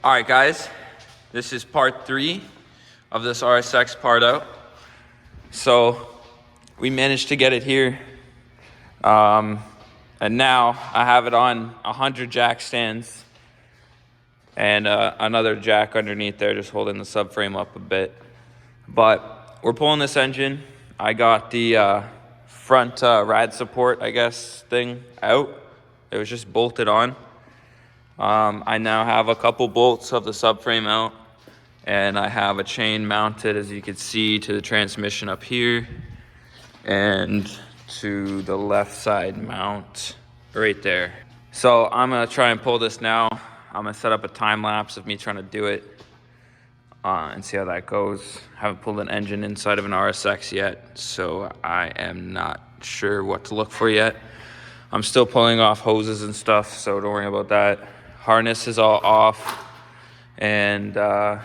All right, guys, this is part 3 of this RSX Partout. So we managed to get it here. And now I have it on 100 jack stands and another jack underneath there, just holding the subframe up a bit. But we're pulling this engine. I got the front rad support, I guess, thing out. It was just bolted on. I now have a couple bolts of the subframe out, and I have a chain mounted, as you can see, to the transmission up here and to the left side mount right there. So I'm gonna try and pull this now. I'm gonna set up a time lapse of me trying to do it and see how that goes. Haven't pulled an engine inside of an RSX yet, so I am not sure what to look for yet. I'm still pulling off hoses and stuff, so don't worry about that. Harness is all off, and now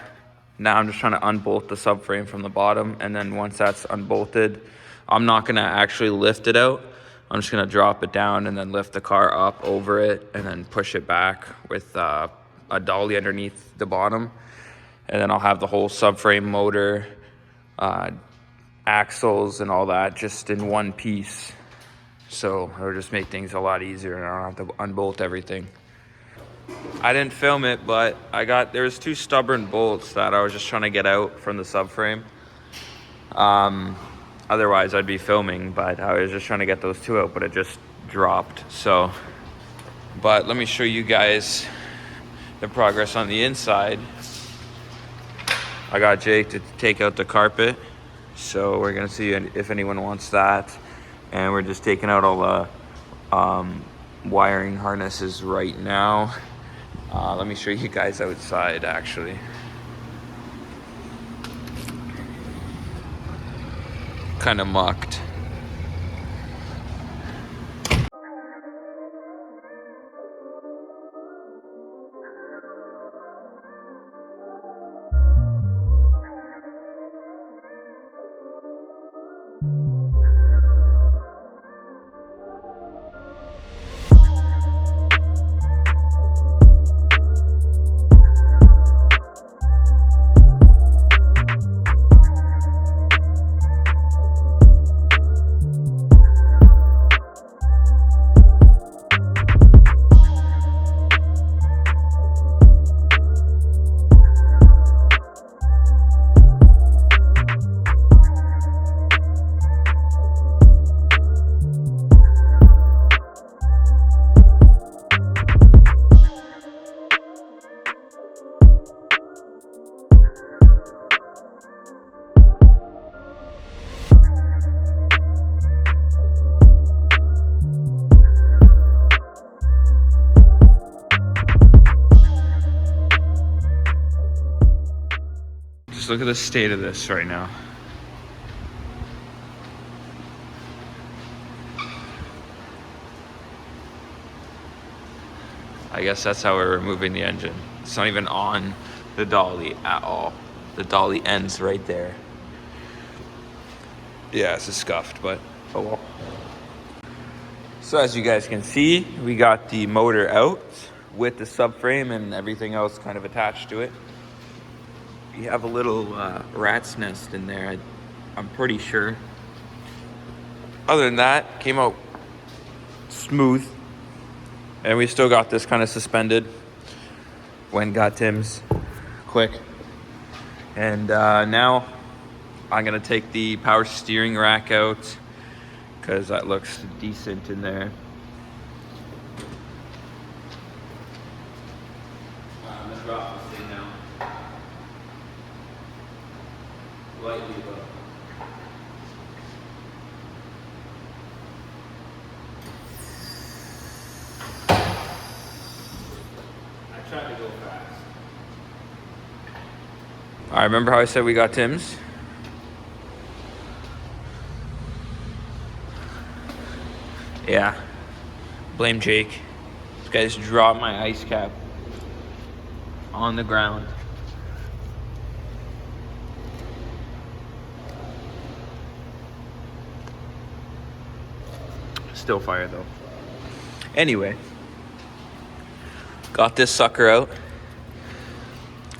I'm just trying to unbolt the subframe from the bottom, and then once that's unbolted, I'm not gonna actually lift it out. I'm just gonna drop it down and then lift the car up over it and then push it back with a dolly underneath the bottom. And then I'll have the whole subframe, motor, axles and all that just in one piece. So it'll just make things a lot easier and I don't have to unbolt everything. I didn't film it, but there was 2 stubborn bolts that I was just trying to get out from the subframe. Otherwise I'd be filming, but I was just trying to get those 2 out, but it just dropped. So, but let me show you guys the progress on the inside. I got Jake to take out the carpet, so we're gonna see if anyone wants that. And we're just taking out all the wiring harnesses right now. Let me show you guys outside, actually. Kind of mucked. Look at the state of this right now. I guess that's how we're removing the engine. It's not even on the dolly at all. The dolly ends right there. Yeah, it's scuffed, but oh well. So as you guys can see, we got the motor out with the subframe and everything else kind of attached to it. You have a little rat's nest in there, I'm pretty sure. Other than that, came out smooth. And we still got this kind of suspended. When got Tim's quick. And now I'm gonna take the power steering rack out because that looks decent in there. I'm gonna drop this thing now. Lightly though. I tried to go fast. Alright, remember how I said we got Tim's? Yeah. Blame Jake. This guy just dropped my ice cap on the ground. Still fire though. Anyway, got this sucker out.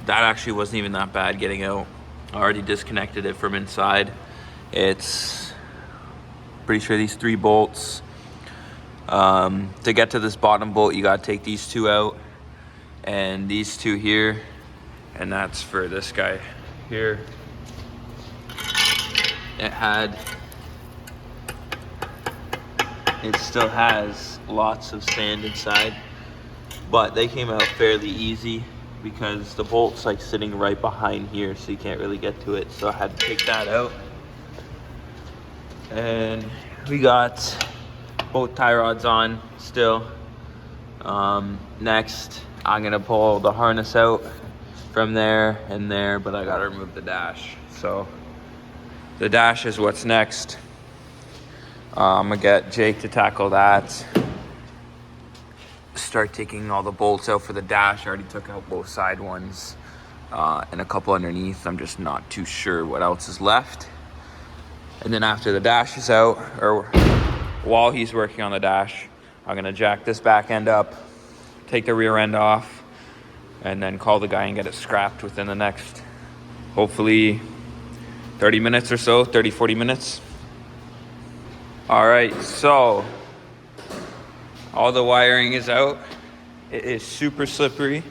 That actually wasn't even that bad getting out. I already disconnected it from inside. It's pretty sure these 3 bolts. To get to this bottom bolt, you gotta take these 2 out and these 2 here, and that's for this guy here. It still has lots of sand inside, but they came out fairly easy because the bolt's like sitting right behind here, so you can't really get to it. So I had to take that out. And we got both tie rods on still. Next, I'm gonna pull the harness out from there and there, but I gotta remove the dash. So the dash is what's next. I'm gonna get Jake to tackle that. Start taking all the bolts out for the dash. I already took out both side ones and a couple underneath. I'm just not too sure what else is left. And then after the dash is out, or while he's working on the dash, I'm gonna jack this back end up, take the rear end off, and then call the guy and get it scrapped within the next, hopefully 30 minutes or so, 30, 40 minutes. All right, so all the wiring is out. It is super slippery.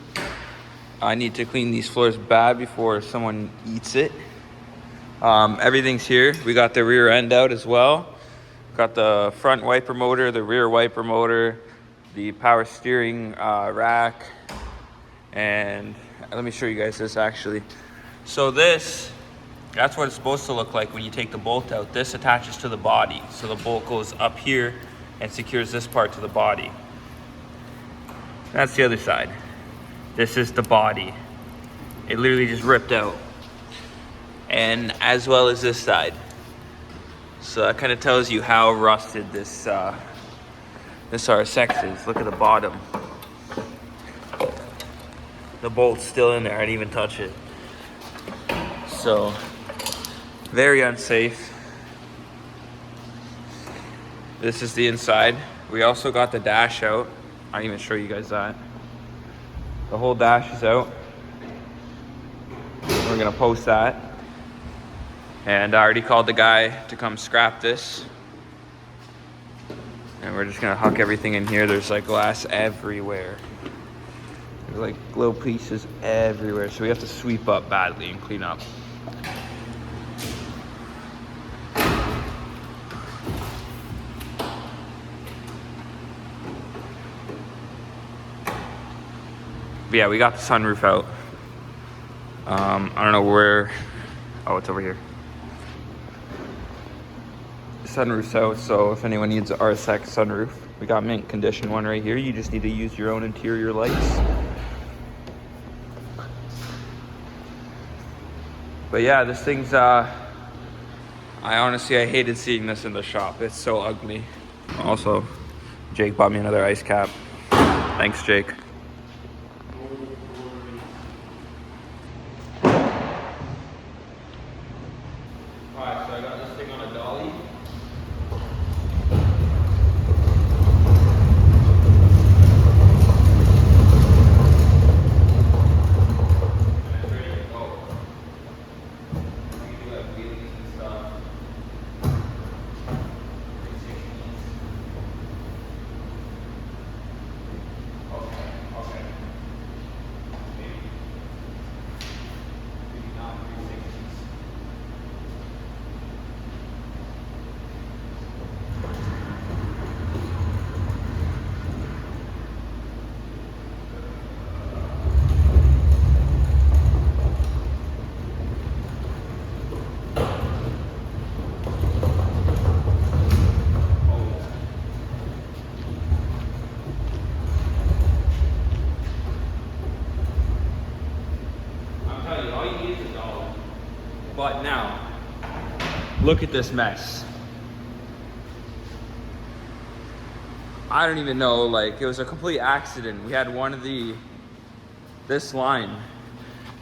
I need to clean these floors bad before someone eats it. Everything's here. We got the rear end out as well. Got the front wiper motor, the rear wiper motor, the power steering rack, and let me show you guys this actually. So that's what it's supposed to look like when you take the bolt out. This attaches to the body. So the bolt goes up here and secures this part to the body. That's the other side. This is the body. It literally just ripped out. And as well as this side. So that kind of tells you how rusted this RSX is. Look at the bottom. The bolt's still in there. I didn't even touch it. So very unsafe. This is the inside. We also got the dash out. I didn't even show you guys that. The whole dash is out. We're gonna post that. And I already called the guy to come scrap this. And we're just gonna huck everything in here. There's like glass everywhere. There's like little pieces everywhere. So we have to sweep up badly and clean up. But yeah, we got the sunroof out. I don't know where. Oh, it's over here. The sunroof's out, so if anyone needs an RSX sunroof, we got mint condition one right here. You just need to use your own interior lights. But yeah, this thing's, I hated seeing this in the shop. It's so ugly. Also, Jake bought me another ice cap. Thanks, Jake. Alright, so I got this thing on a dolly. And it's ready to go. We can do like wheelies and stuff. 360s. Okay. Maybe not 360s. I'm telling you, all you need is $1. But now, look at this mess. I don't even know, like, it was a complete accident. We had this line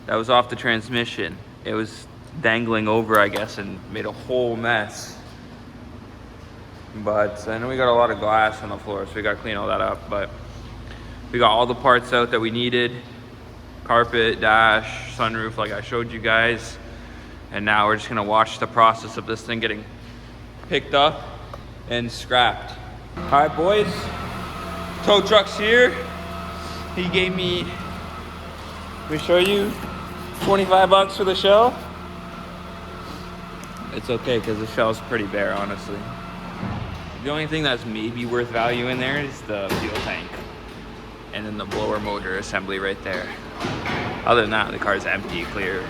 that was off the transmission. It was dangling over, I guess, and made a whole mess. But I know we got a lot of glass on the floor, so we gotta clean all that up. But we got all the parts out that we needed. carpet, dash, sunroof like I showed you guys. And now we're just gonna watch the process of this thing getting picked up and scrapped. All right, boys, tow truck's here. He gave me, let me show you, 25 bucks for the shell. It's okay, because the shell's pretty bare, honestly. The only thing that's maybe worth value in there is the fuel tank. And then the blower motor assembly right there. Other than that, the car's empty, clear.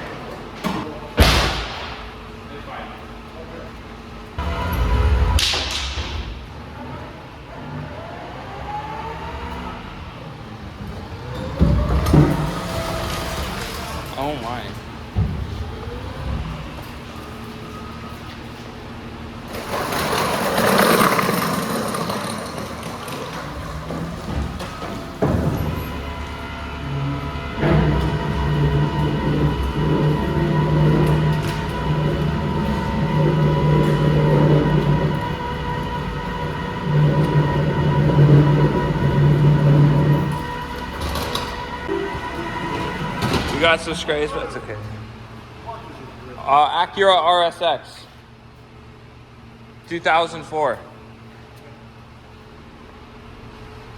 Oh my. We got some scrays, but it's okay. Acura RSX 2004.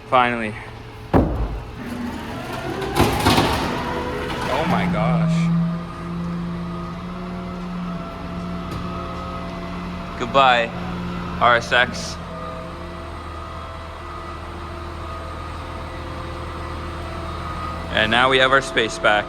Finally. Oh my gosh. Goodbye, RSX. And now we have our space back.